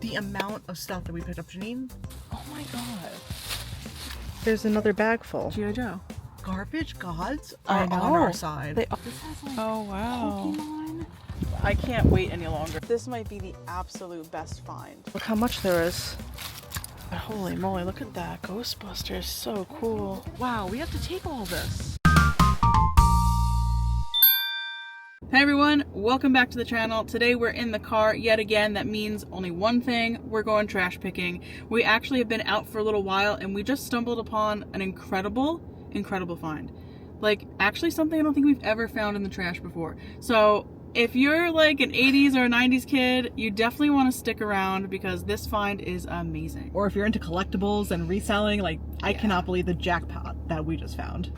The amount of stuff that we picked up, Janine. Oh my god. There's another bag full. G.I. Joe. Garbage gods are on our side. This has like Pokemon. I can't wait any longer. This might be the absolute best find. Look how much there is. But holy moly, look at that. Ghostbusters, so cool. Wow, we have to take all this. Hey everyone, welcome back to the channel. Today we're in the car yet again. That means only one thing, we're going trash picking. We actually have been out for a little while and we just stumbled upon an incredible find. Like, actually something I don't think we've ever found in the trash before. So if you're like an 80s or a 90s kid, you definitely want to stick around because this find is amazing. Or if you're into collectibles and reselling, like, I cannot believe the jackpot that we just found.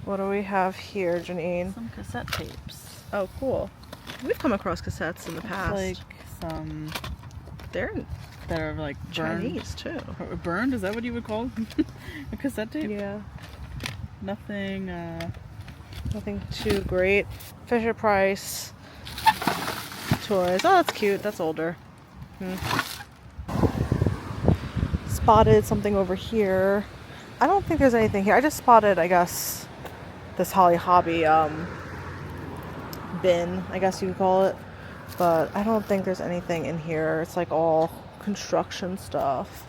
What do we have here, Janine? Some cassette tapes. Oh, cool. We've come across cassettes in the past. Like some... They're like Chinese too. Burned? Is that what you would call a cassette tape? Yeah. Nothing too great. Fisher Price toys. Oh, that's cute. That's older. Spotted something over here. I don't think there's anything here. I just spotted, I guess, this Holly Hobby bin, I guess you could call it. But I don't think there's anything in here. It's like all construction stuff.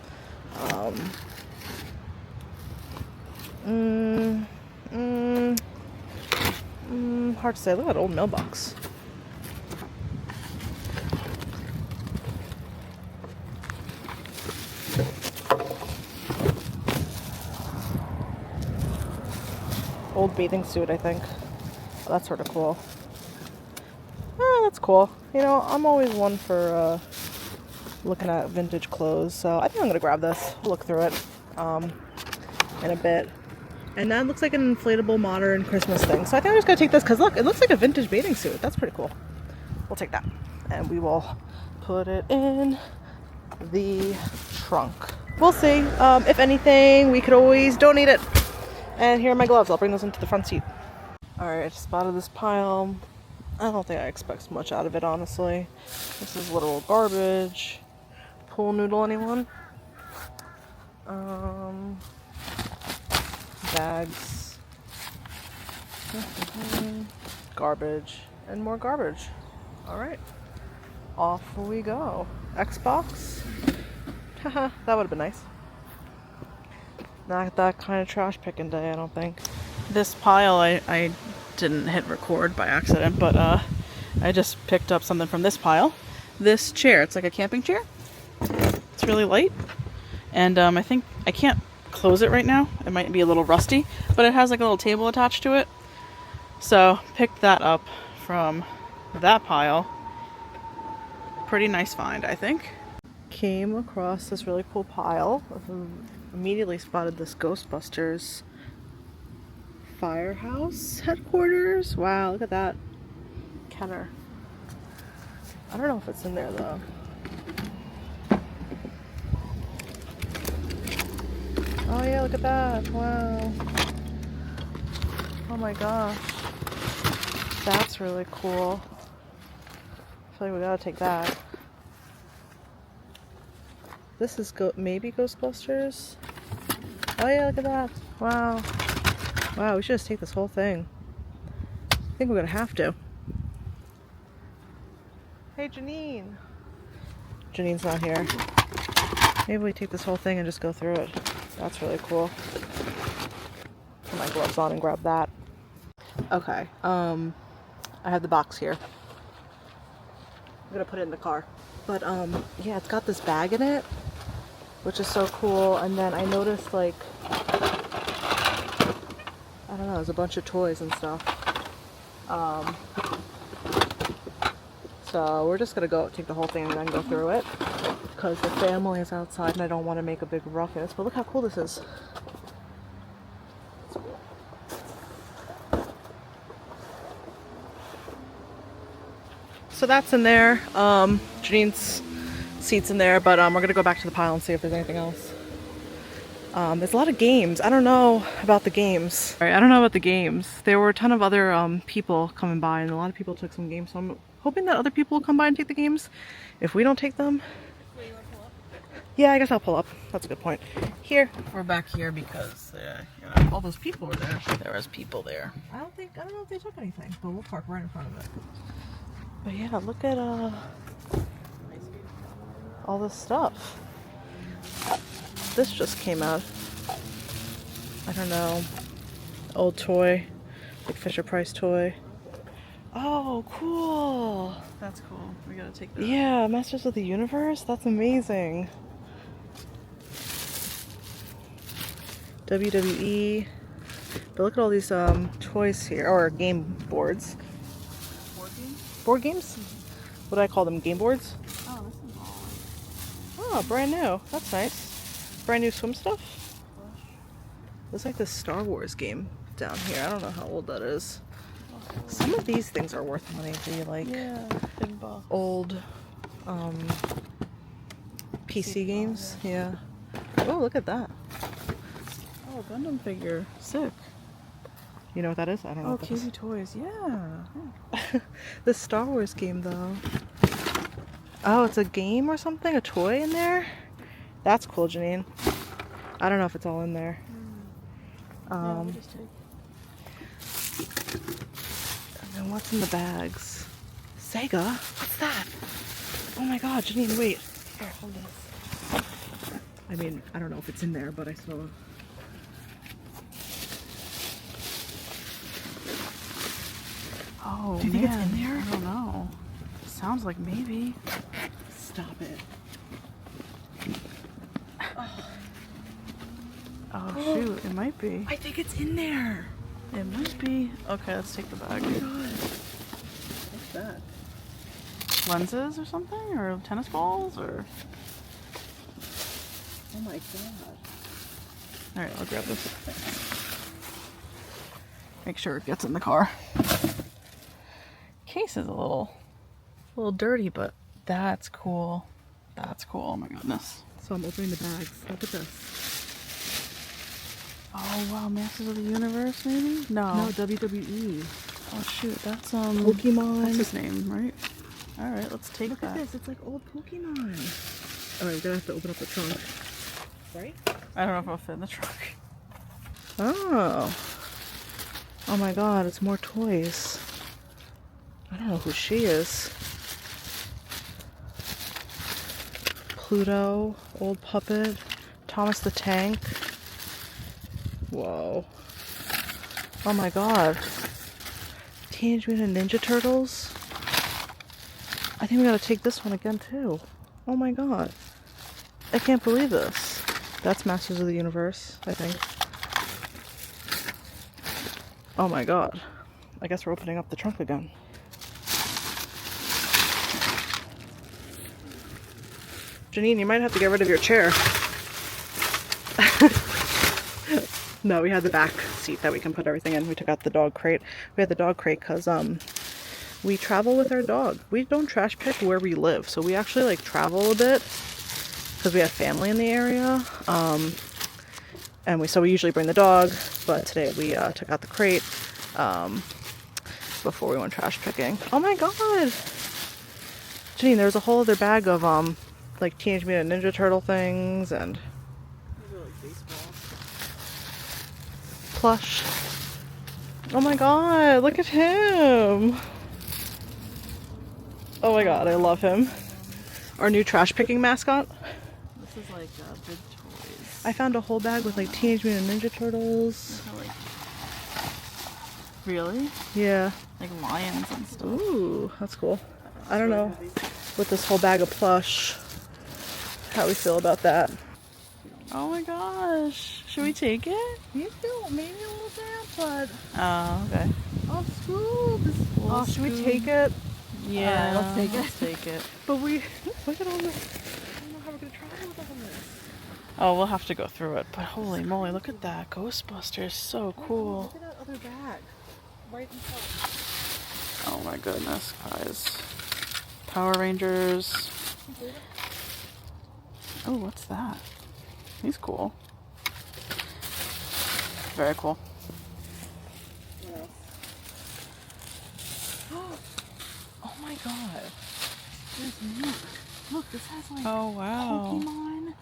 Hard to say. Look at that old mailbox. Old bathing suit, I think. Oh, that's sort of cool. That's cool. You know, I'm always one for looking at vintage clothes, so I think I'm gonna grab this, look through it in a bit. And that looks like an inflatable modern Christmas thing, so I think I'm just gonna take this because look, it looks like a vintage bathing suit. That's pretty cool. We'll take that and we will put it in the trunk. We'll see. If anything, we could always donate it. And here are my gloves. I'll bring those into the front seat. Alright, I just spotted this pile. I don't think I expect much out of it, honestly. This is literal garbage. Pool noodle, anyone? Bags. Garbage. And more garbage. Alright. Off we go. Xbox? Haha, that would have been nice. Not that kind of trash picking day, I don't think. This pile, I didn't hit record by accident, but I just picked up something from this pile. This chair, it's like a camping chair. It's really light. And I think I can't close it right now. It might be a little rusty, but it has like a little table attached to it. So picked that up from that pile. Pretty nice find, I think. Came across this really cool pile. Immediately spotted this Ghostbusters firehouse headquarters. Wow, look at that. Kenner. I don't know if it's in there though. Oh yeah, look at that. Wow. Oh my gosh. That's really cool. I feel like we gotta take that. This is maybe Ghostbusters. Oh yeah, look at that. Wow. Wow, we should just take this whole thing. I think we're gonna have to. Hey, Janine. Janine's not here. Maybe we take this whole thing and just go through it. That's really cool. Put my gloves on and grab that. Okay, I have the box here. I'm gonna put it in the car. But yeah, it's got this bag in it, which is so cool. And then I noticed, like, I don't know, there's a bunch of toys and stuff. So we're just gonna go take the whole thing and then go through it because the family is outside and I don't want to make a big ruckus. But look how cool this is. So that's in there. Janine's seat's in there, but we're gonna go back to the pile and see if there's anything else. There's a lot of games. I don't know about the games. All right, I don't know about the games. There were a ton of other people coming by, and a lot of people took some games. So I'm hoping that other people will come by and take the games. If we don't take them, Yeah, I guess I'll pull up. That's a good point. Here. We're back here because all those people were there. There was people there. I don't know if they took anything, but we'll park right in front of it. But yeah, look at all this stuff. This just came out. I don't know. Old toy. Like Fisher Price toy. Oh, cool. That's cool. We gotta take that. Yeah, Masters of the Universe? That's amazing. WWE. But look at all these toys here, or game boards. Board games? Board games? What do I call them? Game boards? Oh, this is all Oh, brand new. That's nice. Brand new swim stuff? Looks like this Star Wars game down here. I don't know how old that is. Some of these things are worth money. Do you like old PC games? Yeah. Oh, look at that. Oh, Gundam figure. Sick. You know what that is? I don't know Oh, what that is. KB Toys. Yeah. The Star Wars game, though. Oh, it's a game or something? A toy in there? That's cool, Janine. I don't know if it's all in there. And then what's in the bags? SEGA? What's that? Oh my god, Janine, wait. Here, hold this. I mean, I don't know if it's in there, but I saw. Oh, Do you think it's in there? I don't know. Sounds like maybe. Stop it. Oh, shoot. It might be. I think it's in there. It might be. Okay, let's take the bag. Oh my god. What's that? Lenses or something? Or tennis balls? Or... Oh my god. Alright, I'll grab this. Make sure it gets in the car. Case is a little dirty, but that's cool. That's cool. Oh my goodness. So I'm opening the bags. Look at this. Oh wow, Masters of the Universe maybe? No. No, WWE. Oh shoot, that's Pokemon. That's his name, right? Alright, let's take Look that. at this. It's like old Pokemon. Alright, we're gonna have to open up the trunk. Right? I don't know if it'll fit in the trunk. Oh. Oh my god, it's more toys. I don't know who she is. Pluto, old puppet, Thomas the Tank. Whoa. Oh my god. Teenage Mutant Ninja Turtles. I think we gotta take this one again too. Oh my god. I can't believe this. That's Masters of the Universe, I think. Oh my god. I guess we're opening up the trunk again. Janine, you might have to get rid of your chair. No, we had the back seat that we can put everything in. We took out the dog crate. We had the dog crate because we travel with our dog. We don't trash pick where we live, so we actually like travel a bit because we have family in the area. And so we usually bring the dog, but today we took out the crate before we went trash picking. Oh my god! Janine, there's a whole other bag of like Teenage Mutant Ninja Turtle things and These are like baseballs. plush. Oh my god, look at him! Oh my god, I love him. Our new trash picking mascot. This is like big toys. I found a whole bag with like Teenage Mutant Ninja Turtles. Like, really? Yeah. Like lions and stuff. Ooh, that's cool. I don't know with this whole bag of plush how we feel about that. Oh my gosh. Should we take it? You feel maybe a little bad, but Oh, okay. oh, screw this. We'll Oh, should we scoot. take it? Yeah, Alright, let's take it. let's take it. But we look at all this. I don't know how we're gonna travel with all this. Oh, we'll have to go through it. But holy moly, look at that. Ghostbusters, so cool. Look at that other bag. Right in front. Oh my goodness, guys. Power Rangers. Oh, what's that? He's cool. Very cool. What else? Oh my god. There's milk. Look, this has like Oh wow. Pokemon.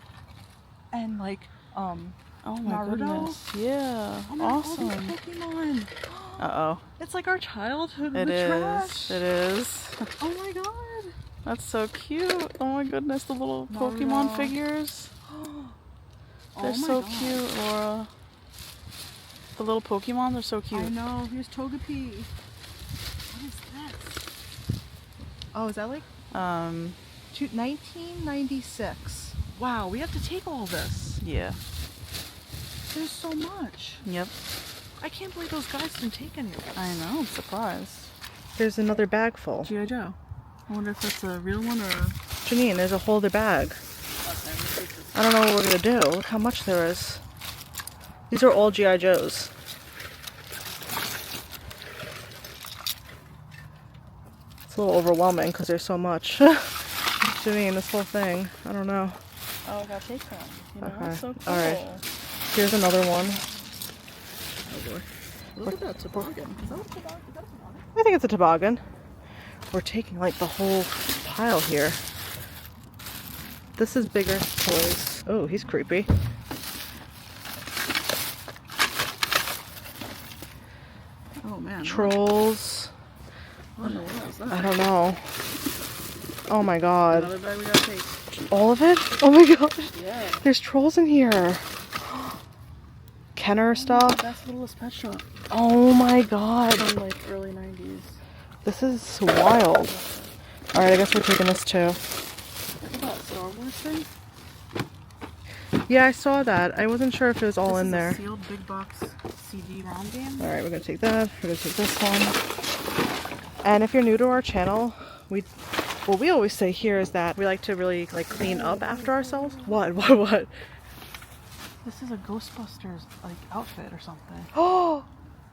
and like Oh my Naruto. goodness. Yeah. Oh my God, all Awesome. these Pokemon. Uh-oh. It's like our childhood in It the is. trash. It is. Oh my God. That's so cute. Oh my goodness, the little Naruto. Pokemon figures. They're Oh my so God. cute, Laura. The little Pokemon are so cute. I know. Here's Togepi. What is this? Oh, is that like 1996? Wow, we have to take all this. Yeah. There's so much. Yep. I can't believe those guys didn't take any of this. I know, I'm surprised. There's another bag full. G.I. Joe. I wonder if that's a real one or a... Janine, there's a whole other bag. I don't know what we're gonna do. Look how much there is. These are all G.I. Joes. It's a little overwhelming because there's so much. Janine, this whole thing. I don't know. Oh, I gotta take them. You know, Okay. that's so cool. All right. Here's another one. Oh boy. Look at that toboggan. Is that a toboggan? Is that a toboggan? I think it's a toboggan. We're taking like the whole pile here. This is bigger toys. Oh, he's creepy. Oh man. Trolls. What in the world is that? I don't know. Oh my God. Another bag we gotta take. All of it? Oh my God. Yeah. There's trolls in here. Kenner stuff. That's Littlest Pet Shop. Oh my God. From like early 90s. This is wild. Alright, I guess we're taking this too. Look at that Star Wars thing. Yeah, I saw that. I wasn't sure if it was all This in is there. a sealed big box CD-ROM game. Alright, we're gonna take that. We're gonna take this one. And if you're new to our channel, what we always say here is that we like to really like clean up after ourselves. What? This is a Ghostbusters like outfit or something. Oh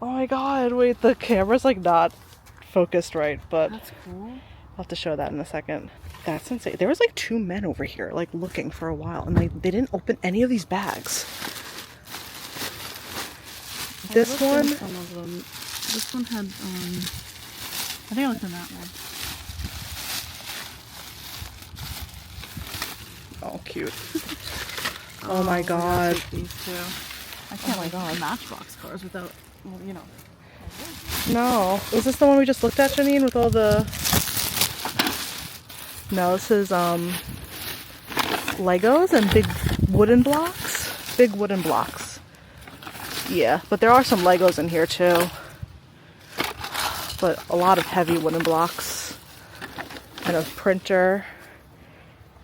my God, wait, the camera's like not focused right, but That's cool. I'll have to show that in a second. That's insane. There was like 2 men over here like looking for a while and they didn't open any of these bags. This I looked one, in some of them. This one had I think I looked in that one. oh cute. Oh my we gotta God. take these two. I can't my like God. Matchbox cars without, well, you know. No. Was this the one we just looked at, Janine, with all the... No, this is Legos and big wooden blocks. Big wooden blocks. Yeah, but there are some Legos in here too. But a lot of heavy wooden blocks. And a printer.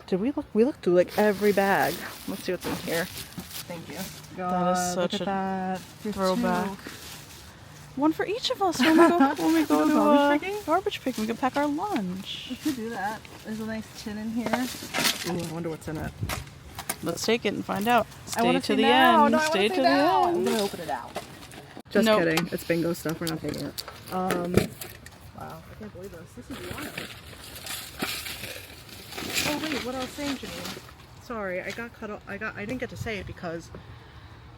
Did we look? We looked through like every bag. Let's see what's in here. Thank you. That is Look such at a that. Here's throwback. 2. One for each of us when we go, to garbage picking? garbage picking. We can pack our lunch. We could do that. There's a nice tin in here. Ooh, I wonder what's in it. Let's take it and find out. I Stay wanna to see the now. end. No, I wanna Stay see to the now. I'm end. gonna open it out. Just Nope. kidding. It's bingo stuff. We're not taking it. Wow, I can't believe this. This is wild. Oh wait, what I was saying, Janine. Sorry, I got cut off. I didn't get to say it because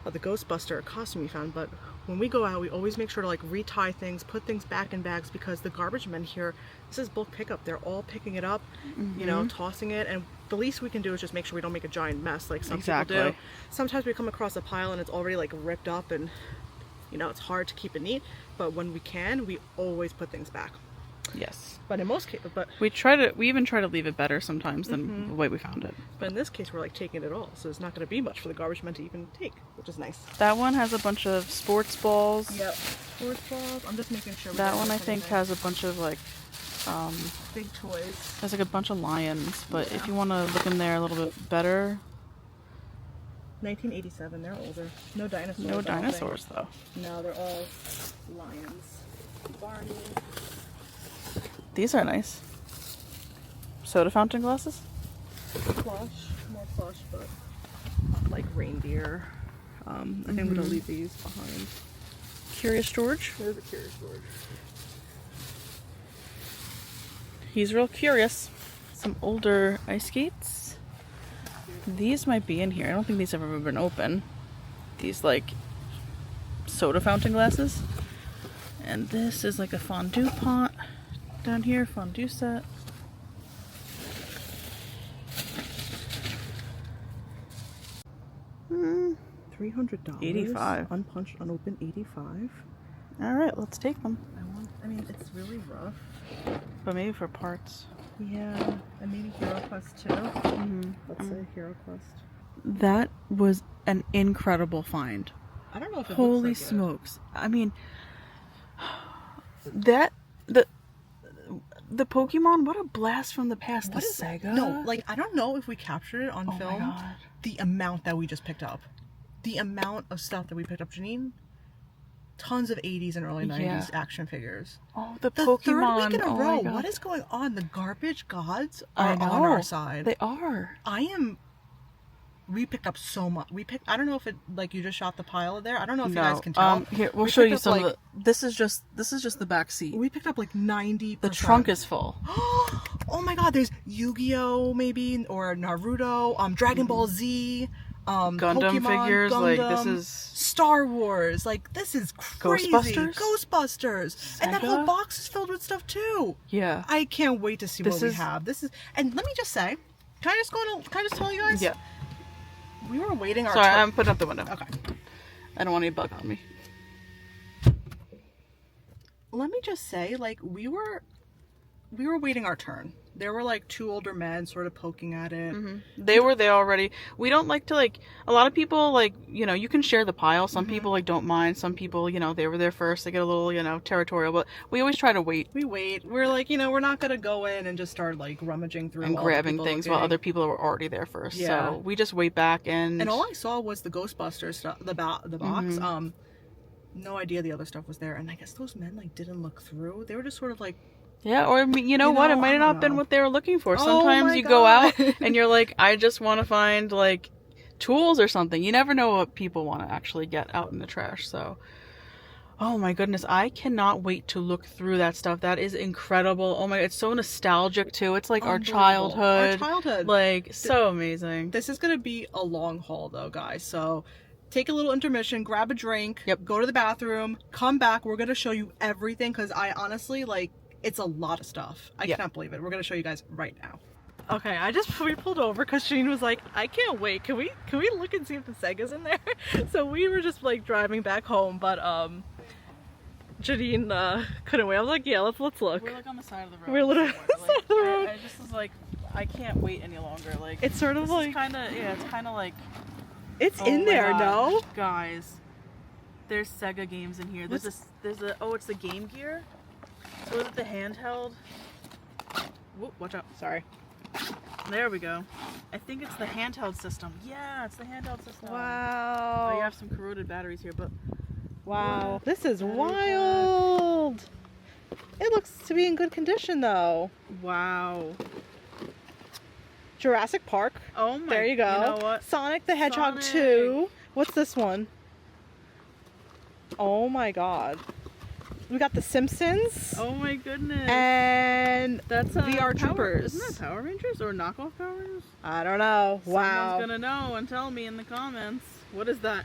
of the Ghostbuster costume we found, but when we go out, we always make sure to like retie things, put things back in bags because the garbage men here, this is bulk pickup. They're all picking it up, you know, tossing it, and the least we can do is just make sure we don't make a giant mess like some people do. Sometimes we come across a pile and it's already like ripped up and you know, it's hard to keep it neat, but when we can, we always put things back. Yes. But in most cases, We even try to leave it better sometimes than the way we found it. but in this case, we're like taking it all, so it's not going to be much for the garbage men to even take, which is nice. That one has a bunch of sports balls. Yep. Sports balls. I'm just making sure. That one I think has a bunch of like big toys. has like a bunch of lions, but if you want to look in there a little bit better, 1987. They're older. No dinosaurs. no I don't think. dinosaurs though. No, they're all lions. Barney. These are nice. Soda fountain glasses? Plush. More plush, but like reindeer. I think I'm going to leave these behind. Curious George. There's a Curious George. He's real curious. Some older ice skates. These might be in here. I don't think these have ever been open. These like soda fountain glasses. And this is like a fondue pot down here, fondue set. $300. 85. Unpunched, unopened, 85. All right, let's take them. I mean, it's really rough. But maybe for parts. Yeah, and maybe Hero Quest too. Let's say Hero Quest. That was an incredible find. I don't know if it Holy looks like smokes. I mean, that, the Pokemon, what a blast from the past. What the is SEGA. No, like, I don't know if we captured it on Oh my film. God. The amount that we just picked up. The amount of stuff that we picked up. Janine, tons of 80s and early 90s action figures. Oh, the The Pokemon. third week in a Oh row. my God. What is going on? The garbage gods I are know. on our side. They are. We picked up so much. I don't know if it, like, you just shot the pile there. I don't know if No. you guys can tell. Here, we'll We show picked you up, some like, of the, this is just the back seat. We picked up like 90%. The trunk is full. Oh my God, there's Yu-Gi-Oh! Maybe, or Naruto, Dragon Ball Z, Gundam Pokemon, figures, Gundam, like, this is... Star Wars, like, this is crazy. Ghostbusters. And that SEGA? whole box is filled with stuff too. Yeah. I can't wait to see This what we is- have. And let me just say, can I just tell you guys? Yeah. We were waiting our Sorry, turn. I'm putting up the window. Okay. I don't want any bug on me. Let me just say, like, we were waiting our turn. There were like two older men sort of poking at it. They were there already. We don't like to, like, a lot of people, like, you know, you can share the pile. Some people, like, don't mind. Some people, you know, they were there first. They get a little, you know, territorial. But we always try to wait. We wait. We're like, you know, we're not gonna go in and just start like rummaging through And all the grabbing people things looking. while other people were already there first. Yeah. So we just wait back and... And all I saw was the Ghostbusters stuff, the box. No idea the other stuff was there. And I guess those men like didn't look through. They were just sort of like, Yeah, or you know what? It might I have don't not been know. what they were looking for. Oh Sometimes my you go out God. and you're like, I just want to find, like, tools or something. You never know what people want to actually get out in the trash. So, oh my goodness, I cannot wait to look through that stuff. That is incredible. Oh my, it's so nostalgic too. It's like our Unbelievable. childhood. Our childhood. Like, so amazing. this is gonna be a long haul though, guys. So take a little intermission, grab a drink, go to the bathroom, come back. We're gonna show you everything because I honestly, like, it's a lot of stuff. I cannot believe it. We're gonna show you guys right now. Okay, we pulled over because Shane was like, I can't wait. Can we look and see if the Sega's in there? So we were just like driving back home, but Janine couldn't wait. I was like, yeah, let's look. We're like on the side of the road. We're literally on the side of the road. I just was like, I can't wait any longer. Like, It's sort of like, kind of, yeah, it's kind of like, it's oh in my there, God. no? Guys, there's Sega games in here. There's it's the Game Gear. So is it the handheld? Whoop, watch out. Sorry. There we go. I think it's the handheld system. Yeah, it's the handheld system. Wow. Oh, you have some corroded batteries here, but Wow. This is wild. It looks to be in good condition though. wow. Jurassic Park. Oh my. There you go. You know what? Sonic the Hedgehog Sonic. 2. What's this one? Oh my God. We got The Simpsons. Oh my goodness. And That's VR Troopers. Isn't that Power Rangers or knockoff Power Rangers? I don't know. Wow. Someone's gonna know and tell me in the comments. What is that?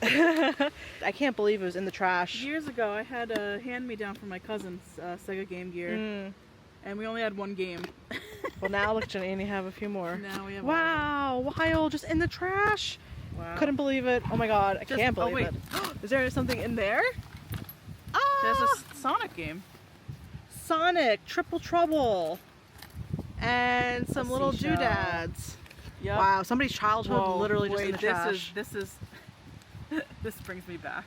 I can't believe it was in the trash. Years ago, I had a hand-me-down from my cousin's Sega Game Gear, and we only had one game. Well, now look, Janine, you have a few more. Now we have Wow, wild, just in the trash. Wow. Couldn't believe it. Oh my God, I can't believe wait. it. Is there something in there? There's Ah, a Sonic game. Sonic, Triple Trouble, and some A little seashell. doodads. Yep. Wow, somebody's childhood Whoa, literally just wait, in the trash. This is this brings me back.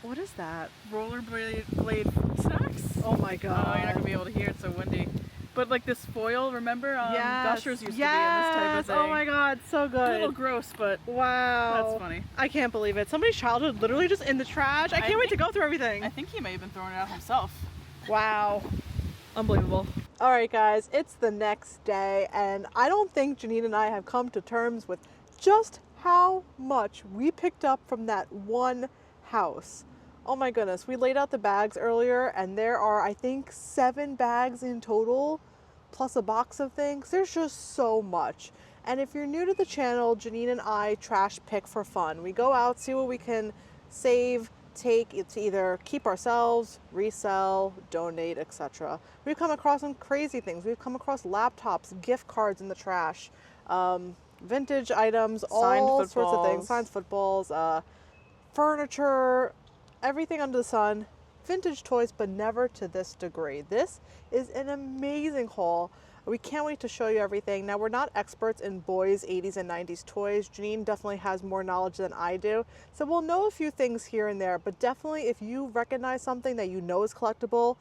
What is that? Rollerblade fruit snacks. Oh my God. Oh, you're not gonna be able to hear. It's so windy. But like this foil, remember? Gushers used to be in this type of thing. Oh my God, so A good. little gross, but Wow. that's funny. I can't believe it. Somebody's childhood literally just in the trash. I can't wait to go through everything. I think he may have been throwing it out himself. Wow. Unbelievable. All right, guys, it's the next day, and I don't think Janine and I have come to terms with just how much we picked up from that one house. Oh my goodness, we laid out the bags earlier, and there are, I think, 7 bags in total, plus a box of things. There's just so much. And if you're new to the channel, Janine and I trash pick for fun. We go out, see what we can save, take to either keep ourselves, resell, donate, etc. We've come across some crazy things. We've come across laptops, gift cards in the trash, Vintage items, Signed all sorts of things. footballs. Signs, footballs, furniture, everything under the sun. Vintage toys, but never to this degree. This is an amazing haul. We can't wait to show you everything. Now, we're not experts in boys' 80s and 90s toys. Janine definitely has more knowledge than I do. So we'll know a few things here and there, but definitely if you recognize something that you know is collectible,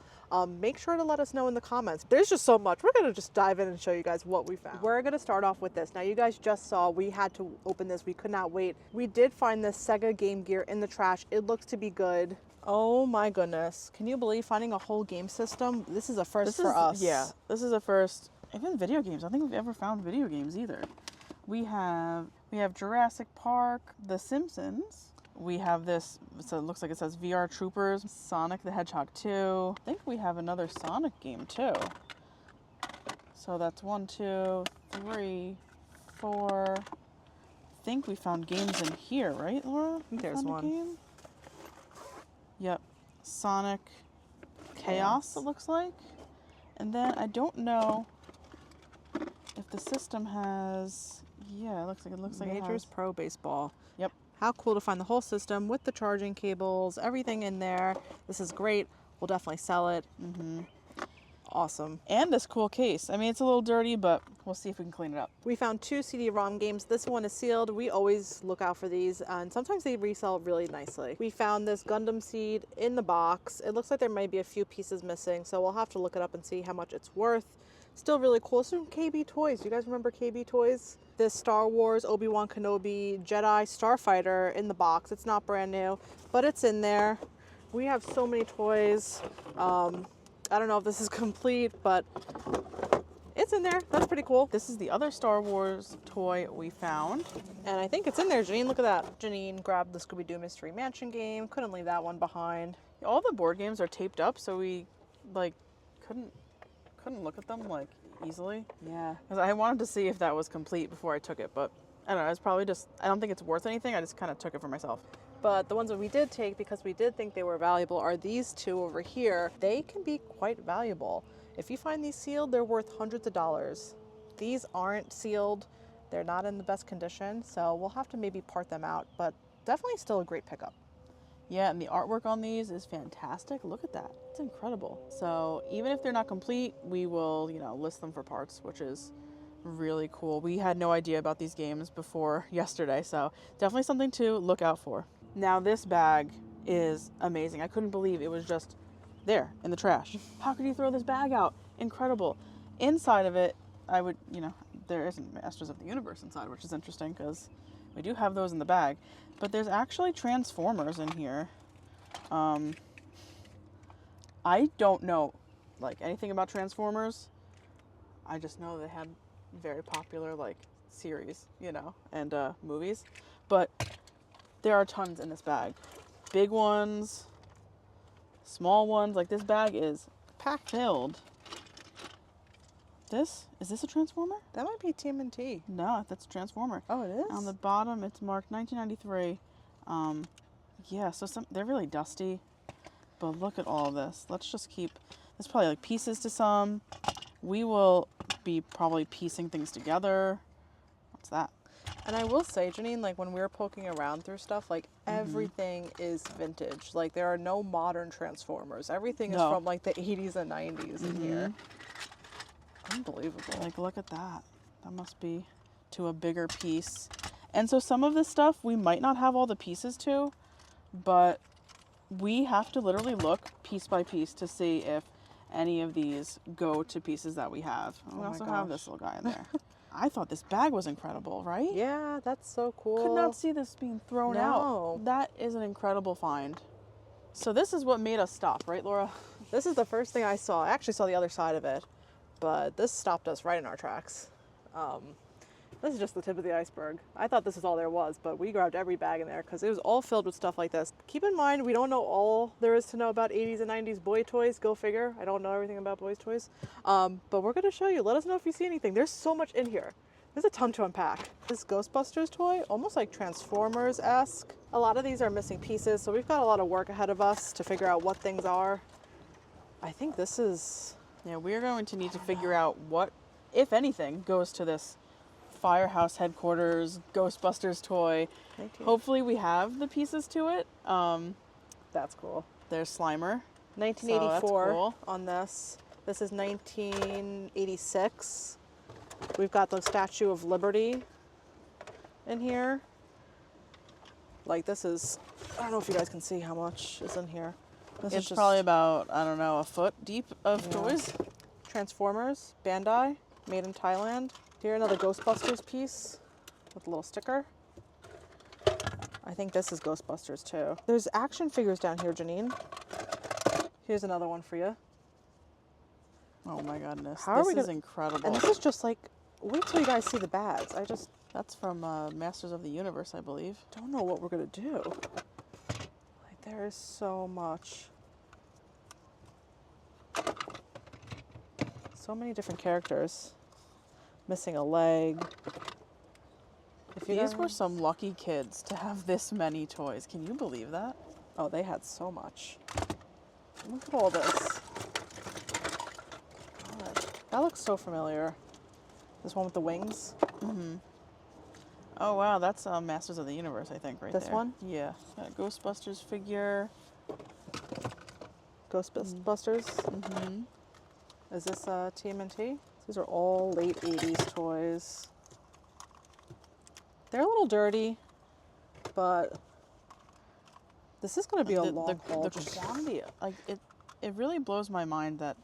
make sure to let us know in the comments. There's just so much. We're gonna just dive in and show you guys what we found. We're gonna start off with this. Now, you guys just saw we had to open this. We could not wait. We did find this SEGA Game Gear in the trash. It looks to be good. Oh my goodness. Can you believe finding a whole game system? This is a first for us. Yeah, this is a first. Even video games. I don't think we've ever found video games either. We have Jurassic Park, The Simpsons. We have this, so it looks like it says VR Troopers, Sonic the Hedgehog 2. I think we have another Sonic game too. So that's 1, 2, 3, 4. I think we found games in here, right, Laura? I think there's one. Game? Yep. Sonic Chaos, it looks like. And then I don't know if the system has, yeah, it looks like Majors it has. Pro Baseball. Yep. How cool to find the whole system with the charging cables, everything in there. This is great. We'll definitely sell it. Awesome. And this cool case. I mean, it's a little dirty, but we'll see if we can clean it up. We found 2 CD-ROM games. This one is sealed. We always look out for these, and sometimes they resell really nicely. We found this Gundam seed in the box. It looks like there might be a few pieces missing, so we'll have to look it up and see how much it's worth. Still really cool. Some KB Toys. You guys remember KB Toys? This Star Wars, Obi-Wan Kenobi, Jedi, Starfighter in the box. It's not brand new, but it's in there. We have so many toys. I don't know if this is complete, but it's in there. That's pretty cool. This is the other Star Wars toy we found. And I think it's in there, Janine. Look at that. Janine grabbed the Scooby-Doo Mystery Mansion game. Couldn't leave that one behind. All the board games are taped up, so we couldn't look at them easily. Yeah. Because I wanted to see if that was complete before I took it, but I don't know. It's probably just, I don't think it's worth anything. I just kind of took it for myself. But the ones that we did take, because we did think they were valuable, are these 2 over here. They can be quite valuable. If you find these sealed, they're worth hundreds of dollars. These aren't sealed. They're not in the best condition, so we'll have to maybe part them out, but definitely still a great pickup. Yeah, and the artwork on these is fantastic. Look at that. It's incredible. So even if they're not complete, we will, list them for parts, which is really cool. We had no idea about these games before yesterday, so definitely something to look out for. Now this bag is amazing. I couldn't believe it was just there in the trash. How could you throw this bag out? Incredible. Inside of it, there isn't Masters of the Universe inside, which is interesting because we do have those in the bag. But there's actually Transformers in here. I don't know anything about Transformers. I just know they had very popular series, and movies. But there are tons in this bag. Big ones, small ones. This bag is packed filled. Is this a Transformer? That might be TMNT. No, that's a Transformer. Oh, it is? On the bottom, it's marked 1993. Yeah, so they're really dusty. But look at all of this. Let's just keep, there's probably pieces to some. We will be probably piecing things together. What's that? And I will say, Janine, when we were poking around through stuff, everything is vintage. There are no modern Transformers. Everything is from the 80s and 90s in here. Unbelievable. Look at that. That must be to a bigger piece. And so some of this stuff we might not have all the pieces to, but we have to literally look piece by piece to see if any of these go to pieces that we have. We also have this little guy in there. I thought this bag was incredible, right? Yeah, that's so cool. Could not see this being thrown out. That is an incredible find. So this is what made us stop, right, Laura? This is the first thing I saw. I actually saw the other side of it, but this stopped us right in our tracks. This is just the tip of the iceberg. I thought this is all there was, but we grabbed every bag in there because it was all filled with stuff like this. Keep in mind, we don't know all there is to know about 80s and 90s boy toys. Go figure. I don't know everything about boys' toys. But we're going to show you. Let us know if you see anything. There's so much in here. There's a ton to unpack. This Ghostbusters toy, almost like Transformers-esque. A lot of these are missing pieces, so we've got a lot of work ahead of us to figure out what things are. I think this is... Yeah, we're going to need to figure out what, if anything, goes to this Firehouse Headquarters Ghostbusters toy. 19. Hopefully we have the pieces to it. That's cool. There's Slimer. 1984 So that's cool. on this. This is 1986. We've got the Statue of Liberty in here. Like this is, I don't know if you guys can see how much is in here. This It's is just probably about, I don't know, a foot deep of toys. Transformers, Bandai, made in Thailand. Here another Ghostbusters piece with a little sticker. I think this is Ghostbusters too. There's action figures down here, Janine. Here's another one for you. Oh my goodness. How are we this is gonna- incredible. And this is just like, wait till you guys see the bags. I just That's from Masters of the Universe, I believe. don't know what we're gonna do. Like there is so much. So many different characters. Missing a leg. If you These guys- were some lucky kids to have this many toys. Can you believe that? Oh, they had so much. Look at all this. God, that looks so familiar. This one with the wings. Oh wow, that's Masters of the Universe, I think, right This there. one? Yeah. Got a Ghostbusters figure. Ghostbusters. Mm-hmm. Is this TMNT? These are all late 80s toys. They're a little dirty, but this is going to be a long haul. The quantity, like it really blows my mind that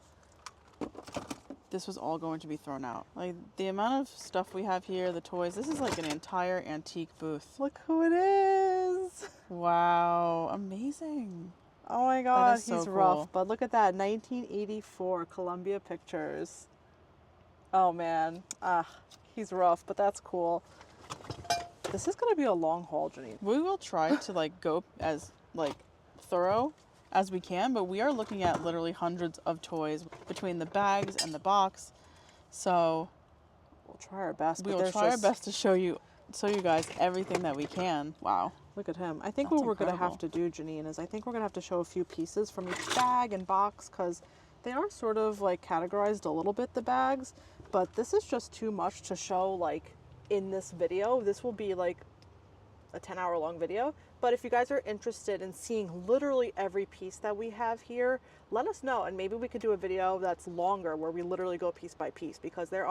this was all going to be thrown out. Like the amount of stuff we have here, the toys. This is like an entire antique booth. Look who it is. Wow, amazing. Oh my God, is so he's cool. rough. But look at that, 1984 Columbia Pictures. Oh man, he's rough, but that's cool. This is gonna be a long haul, Janine. We will try to like go as like thorough as we can, but we are looking at literally hundreds of toys between the bags and the box. So We'll try our best. we but will there's try our just- best to show you guys everything that we can. Wow. Look at him. I think That's what we're gonna incredible. have to do, Janine, is I think we're gonna have to show a few pieces from each bag and box because they are sort of like categorized a little bit, the bags, but this is just too much to show like in this video. This will be like a 10-hour long video, but if you guys are interested in seeing literally every piece that we have here, let us know and maybe we could do a video that's longer where we literally go piece by piece because there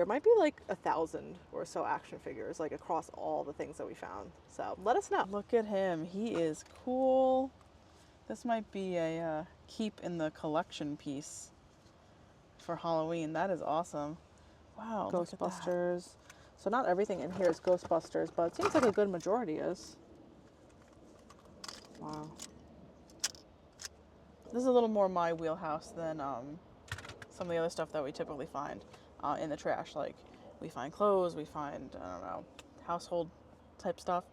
might be like 1,000 or so action figures like across all the things that we found. So let us know. Look at him. He is cool. This might be a keep in the collection piece for Halloween. That is awesome. Wow. look at that. Ghostbusters. So not everything in here is Ghostbusters, but it seems like a good majority is. Wow. This is a little more my wheelhouse than some of the other stuff that we typically find in the trash. Like we find clothes, we find, I don't know, household type stuff.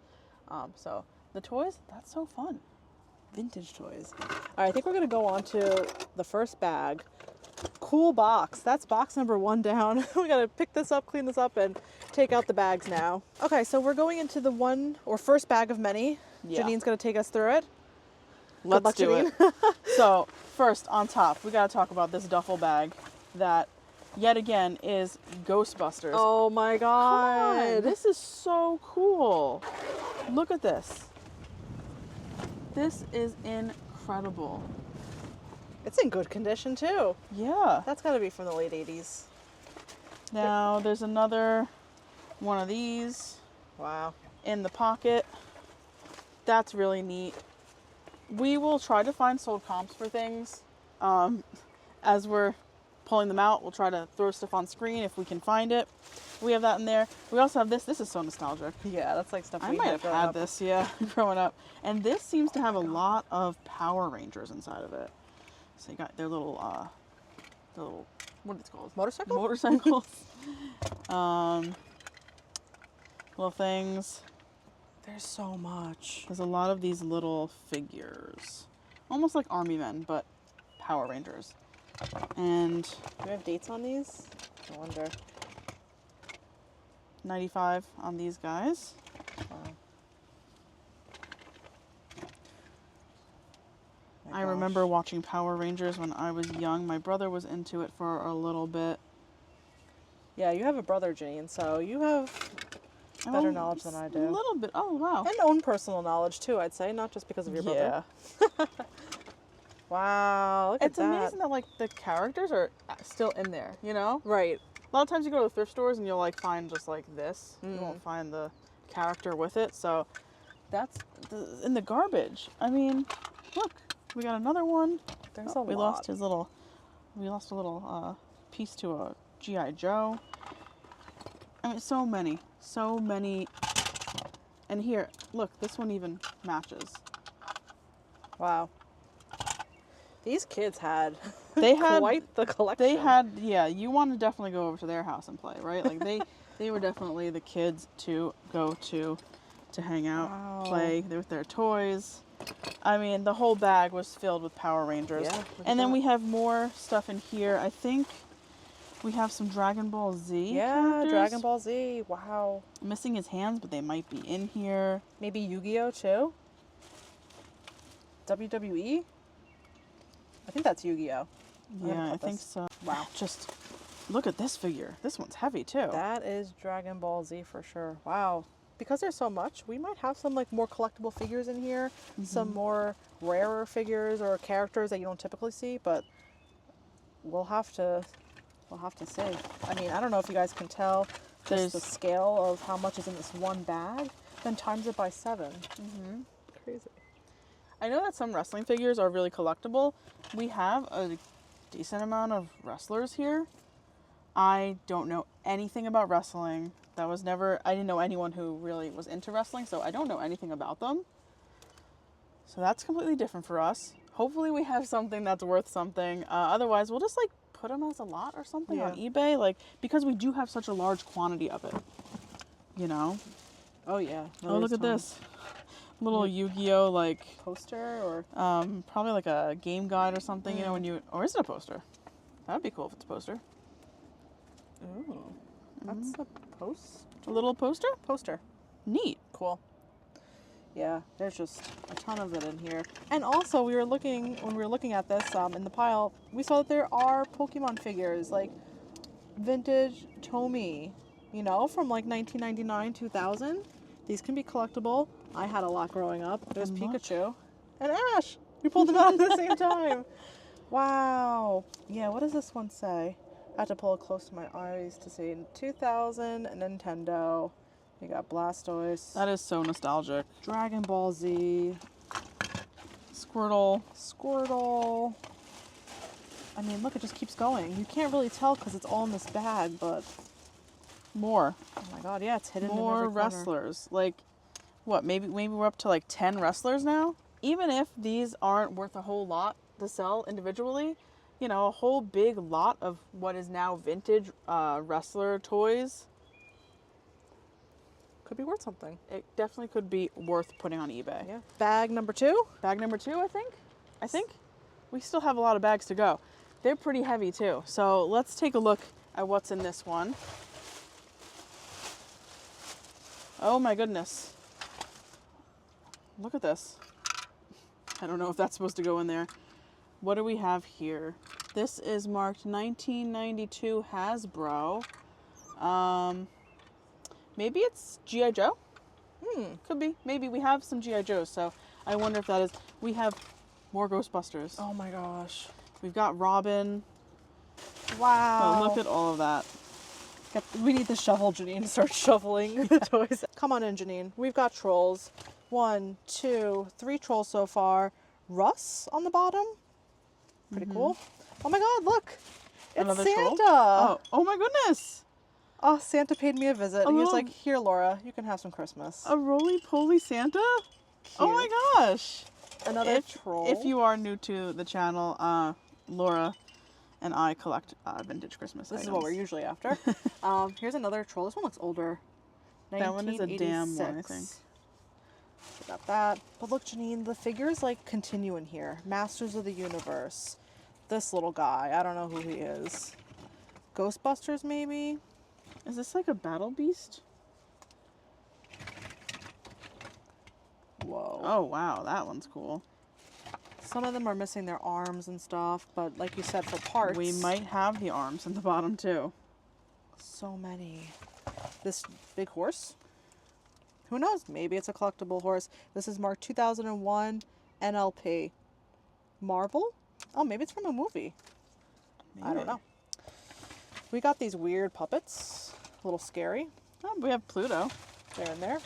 So the toys, that's so fun. Vintage toys. All right, I think we're going to go on to the first bag. Cool box. That's box number 1 down. We got to pick this up, clean this up, and take out the bags now. Okay, so we're going into the first bag of many. Yeah. Janine's going to take us through it. Let's luck, do it. So first, on top, we got to talk about this duffel bag that, yet again, is Ghostbusters. Oh my Come on, God. this is so cool. Look at this. This is incredible. It's in good condition too. Yeah. That's got to be from the late 80s. Now there's another one of these Wow. in the pocket. That's really neat. We will try to find sold comps for things. As we're pulling them out, we'll try to throw stuff on screen if we can find it. We have that in there. We also have this. This is so nostalgic. Yeah, that's like stuff I we might have growing had up. this, yeah, growing up. And this seems to have a lot of Power Rangers inside of it. So you got their little, what are these called? Motorcycle? Motorcycles. Little things. There's so much. There's a lot of these little figures. Almost like Army Men, but Power Rangers. And Do we have dates on these? I wonder. 95 on these guys. Wow. I remember watching Power Rangers when I was young. My brother was into it for a little bit. Yeah, you have a brother, Janine, so you have better knowledge than I A do. little bit. Oh, wow. And own personal knowledge, too, I'd say, not just because of your brother. Yeah. Wow, look at It's that. amazing that, like, the characters are still in there, you know? Right. A lot of times you go to the thrift stores and you'll, like, find just, like, this. You won't find the character with it, so that's in the garbage. I mean, look, we got another one. There's Oh, a we lot. we lost a little piece to a G.I. Joe. I mean, so many. And here, look, this one even matches. Wow. These kids had They had quite the collection. They had, yeah, you want to definitely go over to their house and play, right? Like they were definitely the kids to go to hang out, Wow. play with their toys. I mean, the whole bag was filled with Power Rangers. Yeah, and then we have more stuff in here. I think we have some Dragon Ball Z characters. Dragon Ball Z. Wow. I'm missing his hands, but they might be in here. Maybe Yu-Gi-Oh too. WWE. I think that's Yu-Gi-Oh. Yeah, I think so. Wow. Just look at this figure. This one's heavy too. That is Dragon Ball Z for sure. Wow. Because there's so much, we might have some like more collectible figures in here, some more rarer figures or characters that you don't typically see, but we'll have to see. I mean, I don't know if you guys can tell just the scale of how much is in this one bag, then times it by 7. Crazy. I know that some wrestling figures are really collectible. We have a decent amount of wrestlers here. I don't know anything about wrestling. I didn't know anyone who really was into wrestling, so I don't know anything about them. So that's completely different for us. Hopefully we have something that's worth something. Otherwise, we'll just like put them as a lot or something on eBay, like because we do have such a large quantity of it. You know? Oh yeah. Oh, look at this. Little Yu-Gi-Oh like Poster or probably like a game guide or something, you know, or is it a poster? That'd be cool if it's a poster. Ooh. That's a post. A little poster? Poster. Neat. Cool. Yeah, there's just a ton of it in here. And also, when we were looking at this in the pile, we saw that there are Pokemon figures, like vintage Tomy, you know, from like 1999, 2000. These can be collectible. I had a lot growing up. There's Pikachu and Ash. We pulled them out at the same time. Wow. Yeah, what does this one say? I have to pull it close to my eyes to see. 2000 Nintendo. You got Blastoise. That is so nostalgic. Dragon Ball Z. Squirtle. I mean, look, it just keeps going. You can't really tell because it's all in this bag, but more. Oh my god, yeah, it's hidden more in every corner. wrestlers. Like, what? Maybe we're up to like 10 wrestlers now. Even if these aren't worth a whole lot to sell individually, you know, a whole big lot of what is now vintage wrestler toys could be worth something. It definitely could be worth putting on eBay. Yeah. Bag number 2. Bag number 2, I think. We still have a lot of bags to go. They're pretty heavy too. So let's take a look at what's in this one. Oh my goodness. Look at this. I don't know if that's supposed to go in there. What do we have here? This is marked 1992 Hasbro. Maybe it's G.I. Joe? Could be. Maybe we have some G.I. Joes, so I wonder if that is. We have more Ghostbusters. Oh my gosh. We've got Robin. Wow. Oh, look at all of that. We need the shovel, Janine, to start shoveling the toys. Come on in, Janine. We've got trolls. 1, 2, 3 trolls so far. Russ on the bottom. Pretty cool. Oh my god, look. It's Another Santa. Troll? Oh my goodness. Oh, Santa paid me a visit. He was like, here, Laura, you can have some Christmas. A roly-poly Santa? Cute. Oh my gosh. Another troll. If you are new to the channel, Laura and I collect vintage Christmas items. This is what we're usually after. Here's another troll. This one looks older. That one is a damn one, I think. So got that. But look, Janine, the figures like continue in here. Masters of the Universe. This little guy. I don't know who he is. Ghostbusters, maybe? Is this like a battle beast? Whoa. Oh, wow. That one's cool. Some of them are missing their arms and stuff, but like you said, for parts. We might have the arms in the bottom, too. So many. This big horse. Who knows? Maybe it's a collectible horse. This is marked 2001 NLP. Marvel? Oh, maybe it's from a movie. I don't know. We got these weird puppets. A little scary. Oh, we have Pluto. There and there.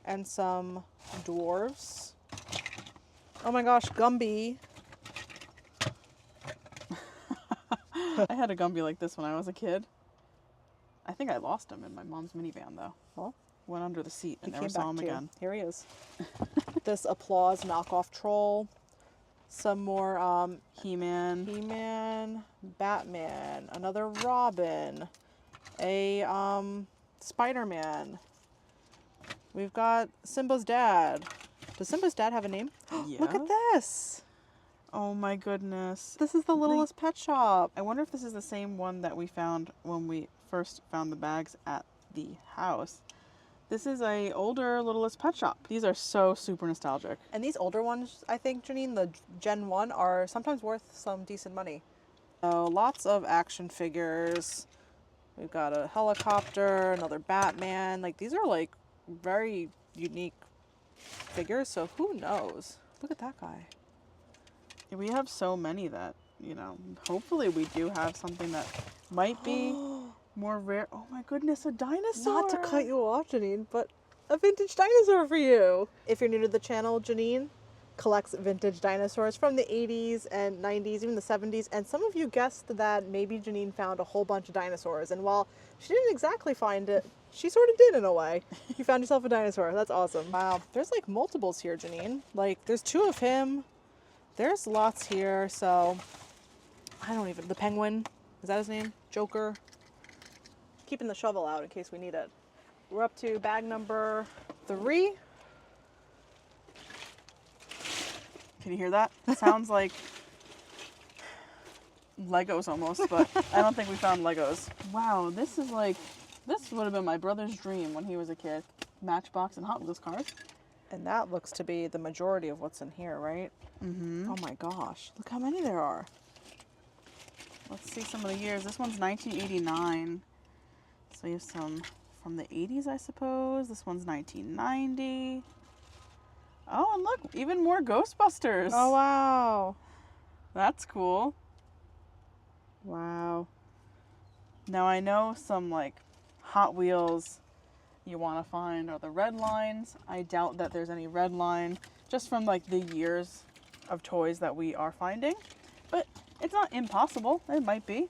And some dwarves. Oh my gosh, Gumby. I had a Gumby like this when I was a kid. I think I lost him in my mom's minivan, though. Well, went under the seat and he never came saw back him to you. again. Here he is. This Applause knockoff troll. Some more He-Man. He-Man, Batman, another Robin, a Spider-Man. We've got Simba's dad. Does Simba's dad have a name? Yeah. Look at this. Oh my goodness. This is the Littlest Pet Shop. I wonder if this is the same one that we found when we first found the bags at the house. This is a older Littlest Pet Shop. These are so super nostalgic. And these older ones, I think, Janine, the Gen 1, are sometimes worth some decent money. So lots of action figures. We've got a helicopter, another Batman. Like, these are like very unique figures, so who knows? Look at that guy. We have so many that, you know, hopefully we do have something that might be more rare. Oh my goodness, a dinosaur! Not to cut you off, Janine, but a vintage dinosaur for you. If you're new to the channel, Janine collects vintage dinosaurs from the 80s and 90s, even the 70s, and some of you guessed that maybe Janine found a whole bunch of dinosaurs, and while she didn't exactly find it, she sort of did in a way. You found yourself a dinosaur. That's awesome. Wow. There's like multiples here, Janine. Like, there's 2 of him. There's lots here, so I don't even... The Penguin, is that his name? Joker. Keeping the shovel out in case we need it. We're up to bag number 3. Can you hear that? It sounds like Legos almost, but I don't think we found Legos. Wow, this is like... This would have been my brother's dream when he was a kid. Matchbox and Hot Wheels cars. And that looks to be the majority of what's in here, right? Mm-hmm. Oh my gosh, look how many there are. Let's see some of the years. This one's 1989. So we have some from the 80s, I suppose. This one's 1990. Oh, and look, even more Ghostbusters. Oh, wow. That's cool. Wow. Now I know some like Hot Wheels you want to find are the red lines. I doubt that there's any red line just from like the years of toys that we are finding, but it's not impossible. It might be.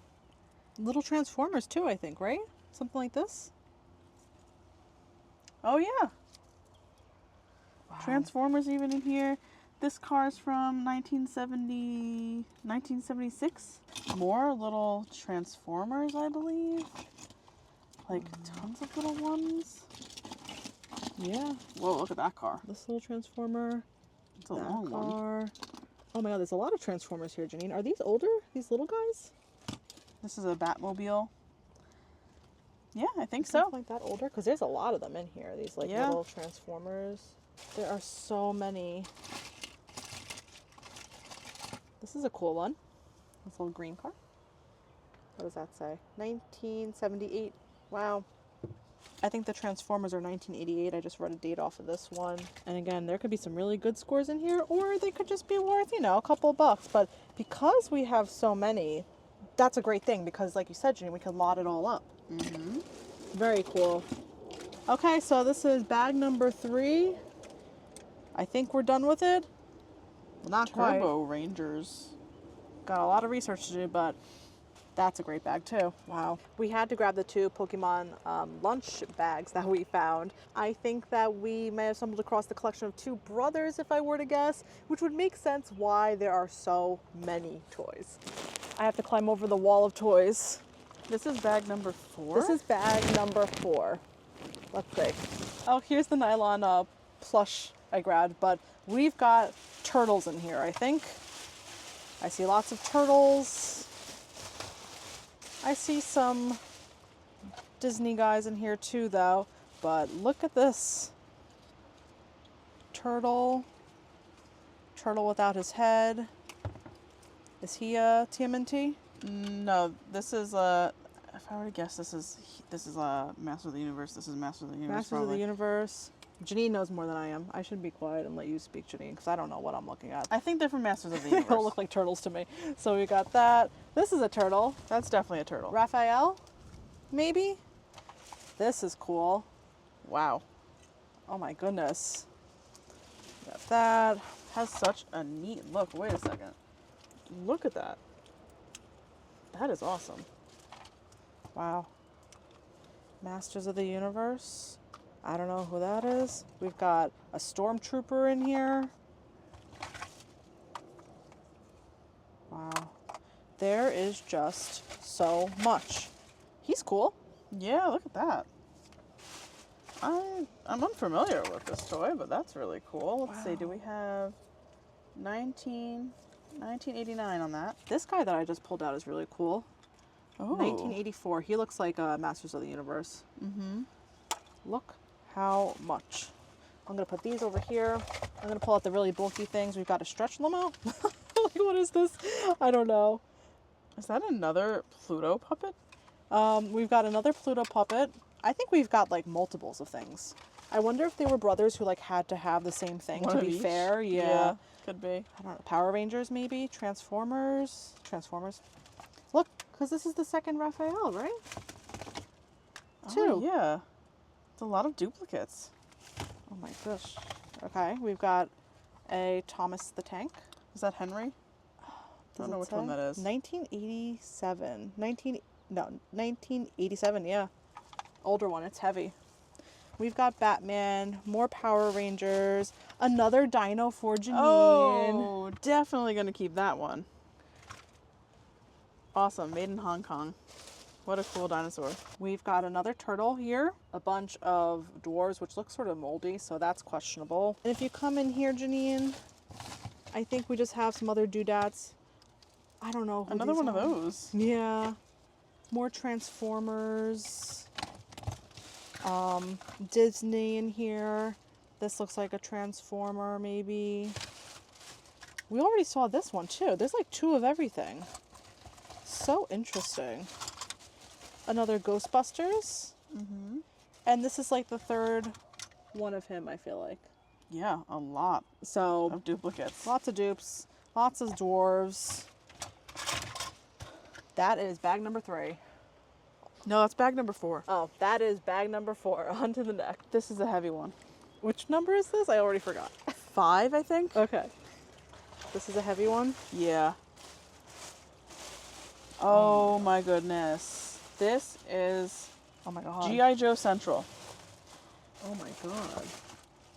Little Transformers too, I think, right? Something like this. Oh yeah. Wow. Transformers even in here. This car's from 1976. More little Transformers, I believe. Like tons of little ones. Yeah. Whoa, look at that car. This little Transformer. It's a long one. Oh my god, there's a lot of Transformers here, Janine. Are these older? These little guys? This is a Batmobile. Yeah, I think so. Something like that older? Because there's a lot of them in here. These like little Transformers. There are so many. This is a cool one. This little green car. What does that say? 1978. Wow. I think the Transformers are 1988. I just read a date off of this one. And again, there could be some really good scores in here, or they could just be worth, you know, a couple of bucks. But because we have so many, that's a great thing because, like you said, Jenny, we can lot it all up. Mm-hmm. Very cool. Okay, so this is bag number 3. I think we're done with it. Not quite. Turbo Rangers. Got a lot of research to do, but that's a great bag too. Wow. We had to grab the 2 Pokemon lunch bags that we found. I think that we may have stumbled across the collection of 2 brothers, if I were to guess, which would make sense why there are so many toys. I have to climb over the wall of toys. This is bag number 4? This is bag number 4. Let's see. Oh, here's the nylon plush I grabbed, but we've got turtles in here, I think. I see lots of turtles. I see some Disney guys in here too, though. But look at this. Turtle. Turtle without his head. Is he a TMNT? No, this is a if I were to guess, this is Master of the Universe. This is Master of the Universe. Masters of the Universe. Janine knows more than I am. I should be quiet and let you speak, Janine, because I don't know what I'm looking at. I think they're from Masters of the They Universe. all look like turtles to me. So we got that. This is a turtle. That's definitely a turtle. Raphael, maybe? This is cool. Wow. Oh my goodness. Got that. Has such a neat look. Wait a second. Look at that. That is awesome. Wow. Masters of the Universe. I don't know who that is. We've got a stormtrooper in here. Wow. There is just so much. He's cool. Yeah, look at that. I'm unfamiliar with this toy, but that's really cool. Let's see, do we have 1989 on that? This guy that I just pulled out is really cool. Oh. 1984. He looks like Masters of the Universe. Mm-hmm. Look how much. I'm going to put these over here. I'm going to pull out the really bulky things. We've got a stretch limo. Like, what is this? I don't know. Is that another Pluto puppet? We've got another Pluto puppet. I think we've got like multiples of things. I wonder if they were brothers who like had to have the same thing One to of be each? fair. Yeah. Could be. I don't know. Power Rangers maybe? Transformers? Look, because this is the second Raphael, right? Two. Oh, yeah. It's a lot of duplicates. Oh my gosh. Okay, we've got a Thomas the Tank. Is that Henry? I don't know which one that is. 1987. 1987, yeah. Older one, it's heavy. We've got Batman, more Power Rangers, another dino for Janine. Oh, definitely going to keep that one. Awesome, made in Hong Kong. What a cool dinosaur. We've got another turtle here, a bunch of dwarves, which look sort of moldy, so that's questionable. And if you come in here, Janine, I think we just have some other doodads. I don't know who Another these one of are. those. Yeah. More Transformers. Disney in here. This looks like a Transformer, maybe. We already saw this one, too. There's like two of everything. So interesting. Another Ghostbusters. Mm-hmm. And this is like the third one of him, I feel like. Yeah, a lot So, of duplicates. lots of dupes. Lots of dwarves. That is bag number 3. No, that's bag number 4. Oh, that is bag number 4. On to the next. This is a heavy one. Which number is this? I already forgot. 5, I think? Okay. This is a heavy one. Yeah. Oh my goodness. This is Oh my god. G.I. Joe Central. Oh my god.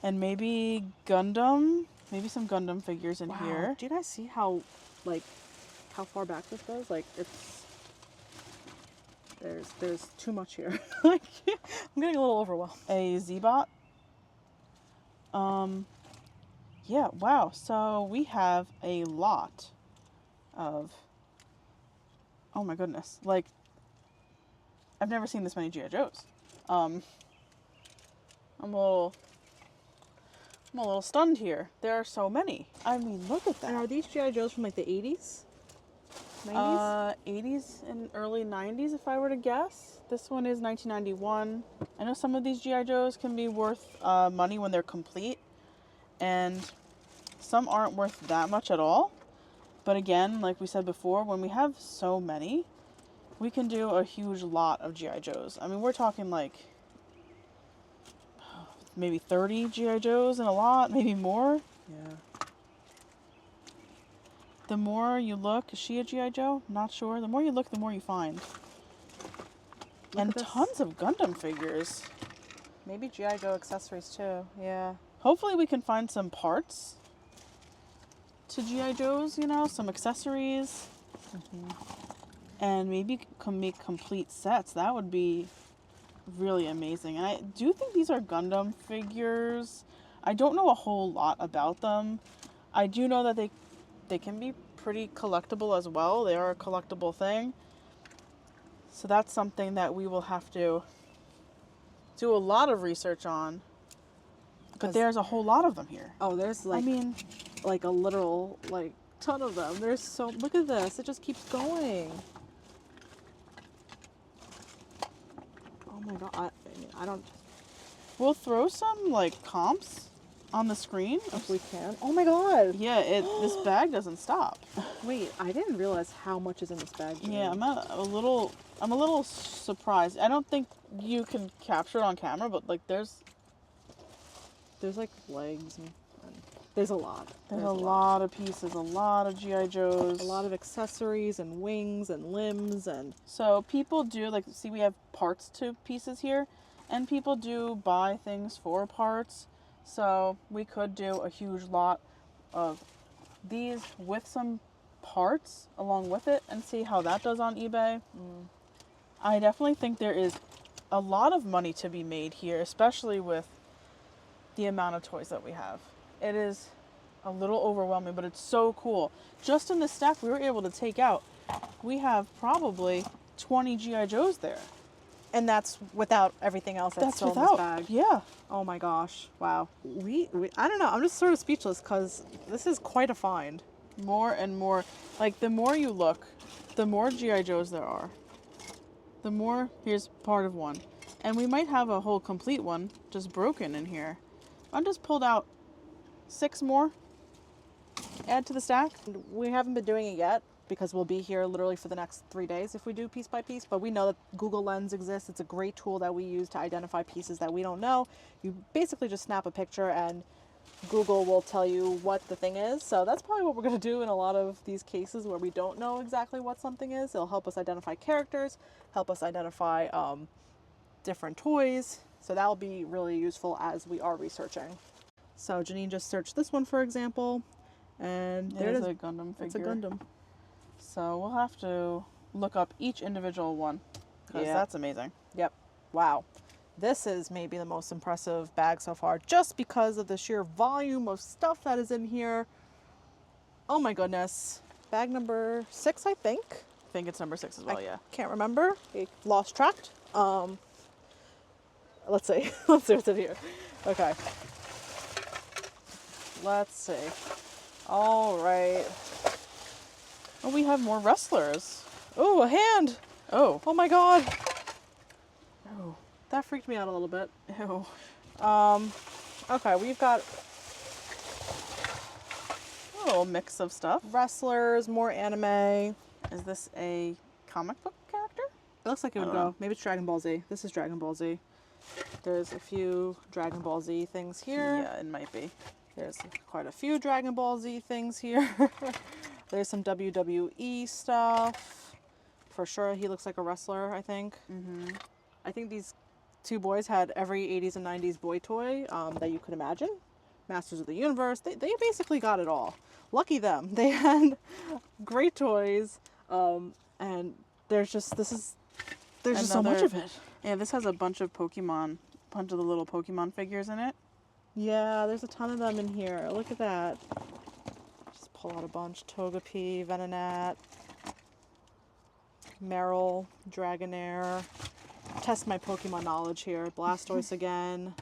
And maybe Gundam. Maybe some Gundam figures in here. Do you guys see how far back this goes? Like, it's... There's too much here. Like, I'm getting a little overwhelmed. A Z-Bot. Yeah, wow. So we have a lot of... Oh my goodness. Like, I've never seen this many G.I. Joes. I'm a little stunned here. There are so many. I mean, look at And are that. these G.I. Joes from like the 80s? 90s? 80s and early 90s, if I were to guess. This one is 1991. I know some of these G.I. Joes can be worth money when they're complete, and some aren't worth that much at all. But again, like we said before, when we have so many, we can do a huge lot of G.I. Joes. I mean, we're talking like maybe 30 G.I. Joes in a lot, maybe more. Yeah. The more you look, is she a G.I. Joe? Not sure. The more you look, the more you find. And at this. tons of Gundam figures. Maybe G.I. Joe accessories too. Yeah. Hopefully we can find some parts to G.I. Joes, you know, some accessories. And maybe can make complete sets. That would be really amazing. And I do think these are Gundam figures. I don't know a whole lot about them. I do know that they can be pretty collectible as well. They are a collectible thing. So that's something that we will have to do a lot of research on. But there's a whole lot of them here. Oh, there's like... I mean, like a literal ton of them. There's so... Look at this. It just keeps going. my god, I don't. We'll throw some like comps on the screen If we can. Oh my god. Yeah, this bag doesn't stop. Wait, I didn't realize how much is in this bag. Yeah, I'm a little surprised. I don't think you can capture it on camera, but like there's like legs and there's a lot. There's a lot of pieces, a lot of GI Joes, a lot of accessories and wings and limbs and. So people do like see we have parts to pieces here, and people do buy things for parts. So we could do a huge lot of these with some parts along with it and see how that does on eBay. I definitely think there is a lot of money to be made here, especially with the amount of toys that we have. It is a little overwhelming, but it's so cool. Just in this stack we were able to take out, we have probably 20 GI Joes there. And that's without everything else that's still without, in this bag. Yeah. Oh my gosh. Wow. We I don't know. I'm just sort of speechless because this is quite a find. More and more. Like, the more you look, the more G.I. Joes there are. The more... Here's part of one. And we might have a whole complete one just broken in here. I just pulled out 6 more. Add to the stack. We haven't been doing it yet because we'll be here literally for the next 3 days if we do piece by piece. But we know that Google Lens exists. It's a great tool that we use to identify pieces that we don't know. You basically just snap a picture and Google will tell you what the thing is. So that's probably what we're going to do in a lot of these cases where we don't know exactly what something is. It'll help us identify characters, help us identify different toys. So that'll be really useful as we are researching. So Janine just searched this one, for example. And there's a Gundam figure. It's a Gundam. So we'll have to look up each individual one because that's amazing. Yep. Wow. This is maybe the most impressive bag so far just because of the sheer volume of stuff that is in here. Oh my goodness. Bag number 6, I think. I think it's number 6 as well, yeah. Can't remember. Lost track. Let's see. Let's see what's in here. Okay. Let's see. All right. Oh, we have more wrestlers. Oh, a hand. Oh. Oh my god. Oh. That freaked me out a little bit. Ew. Okay, we've got a little mix of stuff. Wrestlers, more anime. Is this a comic book character? It looks like it would go. Maybe it's Dragon Ball Z. This is Dragon Ball Z. There's a few Dragon Ball Z things here. Yeah, it might be. There's quite a few Dragon Ball Z things here. There's some WWE stuff. For sure, he looks like a wrestler, I think. I think these 2 boys had every 80s and 90s boy toy that you could imagine. Masters of the Universe. They basically got it all. Lucky them. They had great toys. And there's just so much of it. Yeah, this has a bunch of Pokemon, bunch of the little Pokemon figures in it. Yeah, there's a ton of them in here. Look at that. Just pull out a bunch. Togepi, Venonat, Meryl, Dragonair. Test my Pokemon knowledge here. Blastoise again.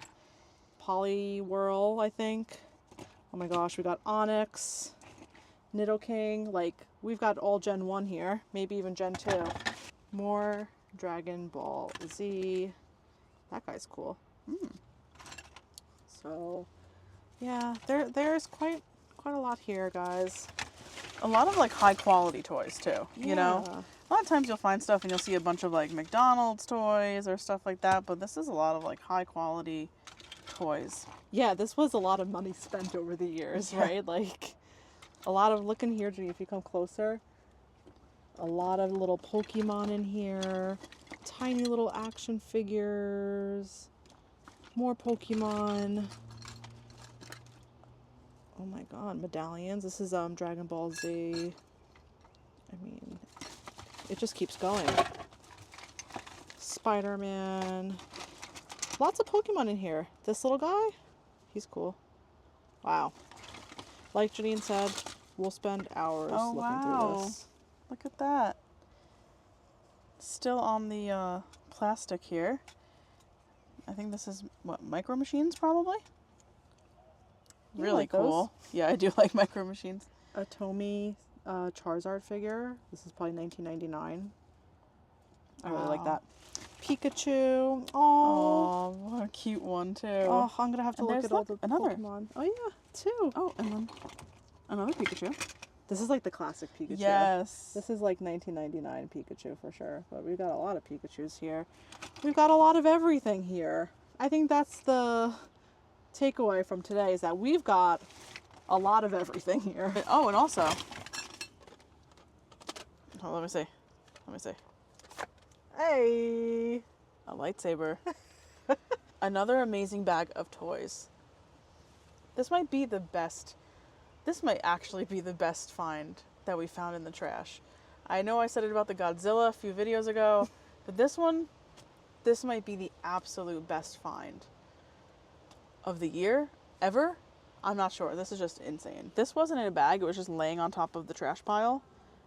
Poliwhirl, I think. Oh my gosh, we got Onix, Nidoking. Like, we've got all Gen 1 here. Maybe even Gen 2. More Dragon Ball Z. That guy's cool. So, yeah, there's quite a lot here, guys. A lot of like high quality toys too, you know? A lot of times you'll find stuff and you'll see a bunch of like McDonald's toys or stuff like that, but this is a lot of like high quality toys. Yeah, this was a lot of money spent over the years, right? Like, a lot of, look in here, Jenny, if you come closer. A lot of little Pokemon in here. Tiny little action figures. More Pokemon. Oh my god, medallions. This is Dragon Ball Z. I mean, it just keeps going. Spider-Man. Lots of Pokemon in here. This little guy, he's cool. Wow. Like Janine said, we'll spend hours looking through this. Look at that. Still on the plastic here. I think this is, what, Micro Machines probably? You Really like cool. those? Yeah, I do like Micro Machines. A Tomy Charizard figure. This is probably 1999. I really like that. Pikachu. Oh, Oh, what a cute one too. oh, I'm gonna have to And look there's at all the another. Pokemon. Oh yeah, two. Oh, and then another Pikachu. This is like the classic Pikachu. Yes. This is like 1999 Pikachu for sure. But we've got a lot of Pikachus here. We've got a lot of everything here. I think that's the takeaway from today, is that we've got a lot of everything here. Oh, and also, oh, let me see. Let me see. Hey. A lightsaber. Another amazing bag of toys. This might be the best. This might actually be the best find that we found in the trash. I know I said it about the Godzilla a few videos ago, but this might be the absolute best find of the year ever. I'm not sure. This is just insane. This wasn't in a bag. It was just laying on top of the trash pile.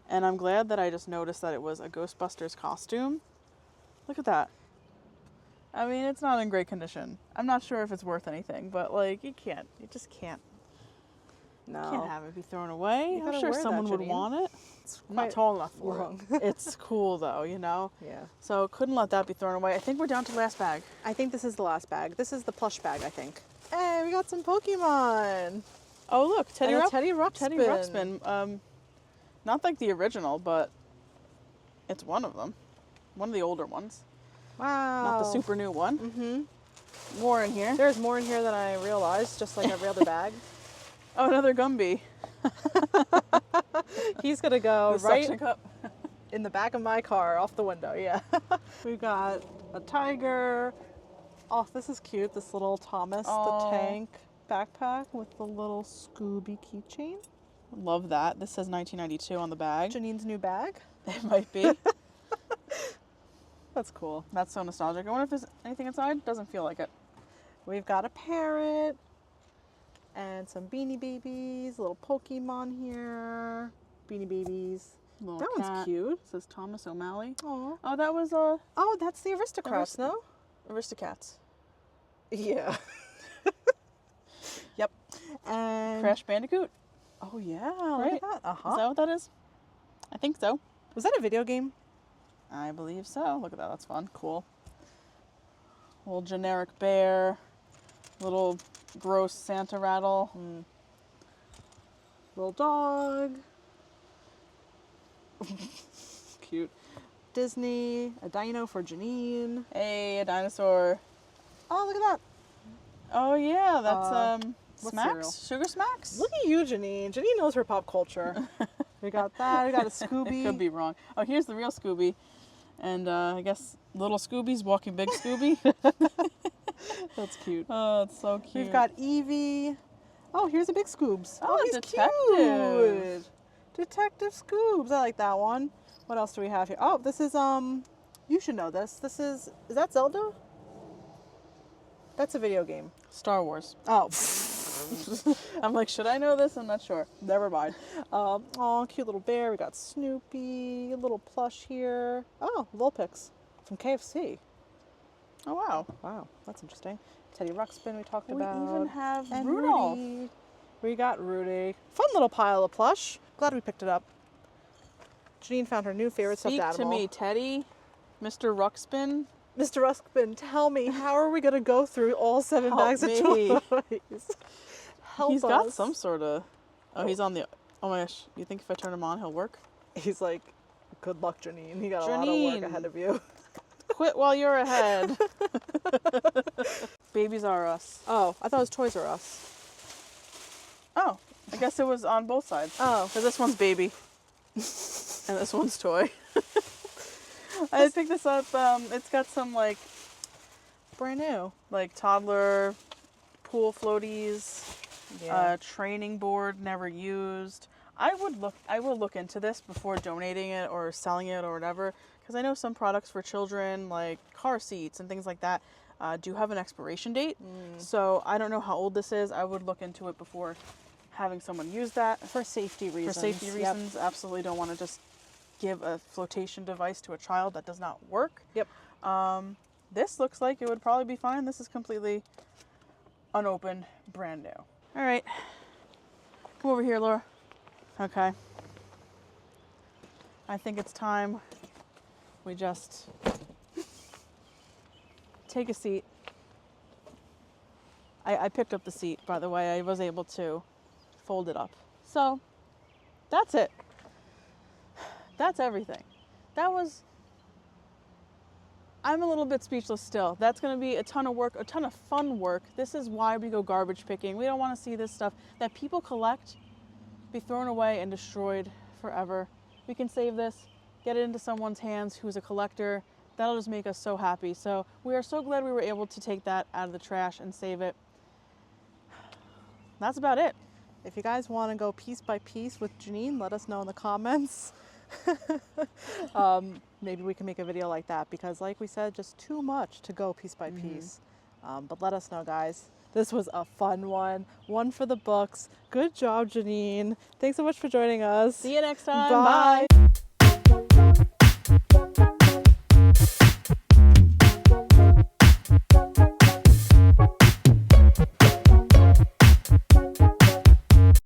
And I'm glad that I just noticed that it was a Ghostbusters costume. Look at that. I mean, it's not in great condition. I'm not sure if it's worth anything, but like, you just can't. No. Can't have it be thrown away. You I'm gotta sure wear that, someone would Janine. want it. It's not quite tall enough for long. it. It's cool though, you know? Yeah. So couldn't let that be thrown away. I think we're down to the last bag. I think this is the last bag. This is the plush bag, I think. Hey, we got some Pokemon. Oh look, Teddy And a Ruxpin. Teddy Ruxpin. Teddy Ruxpin. Not like the original, but it's one of them. One of the older ones. Wow. Not the super new one. Mm-hmm. More in here. There's more in here than I realized, just like every other bag. Oh, another Gumby. He's gonna go The right suction cup. in the back of my car, off the window, yeah. We've got a tiger. Oh, this is cute. This little Thomas Aw. the Tank backpack with the little Scooby keychain. Love that. This says 1992 on the bag. Janine's new bag. It might be. That's cool. That's so nostalgic. I wonder if there's anything inside. Doesn't feel like it. We've got a parrot and some Beanie Babies, little Pokemon here. Beanie Babies. Little That cat. one's cute. It says Thomas O'Malley. Aw. Oh, that was Oh, that's the Aristocrats, no? Aristocats. Yeah. Yep. And Crash Bandicoot. oh yeah, Right? look at that. Is that what that is? I think so. Was that a video game? I believe so. Look at that. That's fun. Cool. Little generic bear. Little gross Santa rattle. Little dog. Cute. Disney. A dino for Janine. Hey, a dinosaur. Oh, look at that. Oh yeah, that's what Smacks. cereal? Sugar Smacks. Look at you, Janine. Janine knows her pop culture. We got that. We got a Scooby. Could be wrong. Oh, here's the real Scooby. And I guess little Scooby's walking big Scooby. That's cute. Oh, it's so cute. We've got Eevee. Oh, here's a big Scoobs. Oh, he's detective. cute. Detective Scoobs. I like that one. What else do we have here? Oh, this is you should know this. This is that Zelda? That's a video game. Star Wars. Oh. I'm like, should I know this? I'm not sure. Never mind. Oh, cute little bear. We got Snoopy, a little plush here. Oh, Vulpix from KFC. Oh wow. Wow, that's interesting. Teddy Ruxpin we talked We about. even have and Rudolph. Rudy. We got Rudy. Fun little pile of plush. Glad we picked it up. Janine found her new favorite Speak stuffed to animal. me, Teddy. Mr. Ruxpin. Mr. Ruxpin, tell me, how are we going to go through all 7 Help bags me. of toys? Help He's us. got some sort of. Oh, he's on the. Oh my gosh. You think if I turn him on, he'll work? He's like, good luck, Janine. You got a lot of work Janine. ahead of you. Quit while you're ahead. Babies are us. Oh, I thought it was Toys R Us. Oh, I guess it was on both sides. Oh. Because this one's baby. And this one's toy. I picked this up. It's got some like Brand new. toddler pool floaties, Yeah. training board never used. I will look into this before donating it or selling it or whatever, because I know some products for children like car seats and things like that do have an expiration date. So I don't know how old this is. I would look into it before having someone use that. For safety reasons. For safety Yep. reasons, absolutely don't want to just give a flotation device to a child that does not work. Yep. This looks like it would probably be fine. This is completely unopened, brand new. All right. Come over here, Laura. Okay. I think it's time we just take a seat. I picked up the seat, by the way. I was able to fold it up. So that's it. That's everything. I'm a little bit speechless still. That's going to be a ton of work, a ton of fun work. This is why we go garbage picking. We don't want to see this stuff that people collect be thrown away and destroyed forever. We can save this, get it into someone's hands who's a collector. That'll just make us so happy. So we are so glad we were able to take that out of the trash and save it. That's about it. If you guys want to go piece by piece with Janine, let us know in the comments. Maybe we can make a video like that because, like we said, just too much to go piece by piece. But let us know, guys. This was a fun one for the books. Good job, Janine. Thanks so much for joining us. See you next time. Bye. Bye.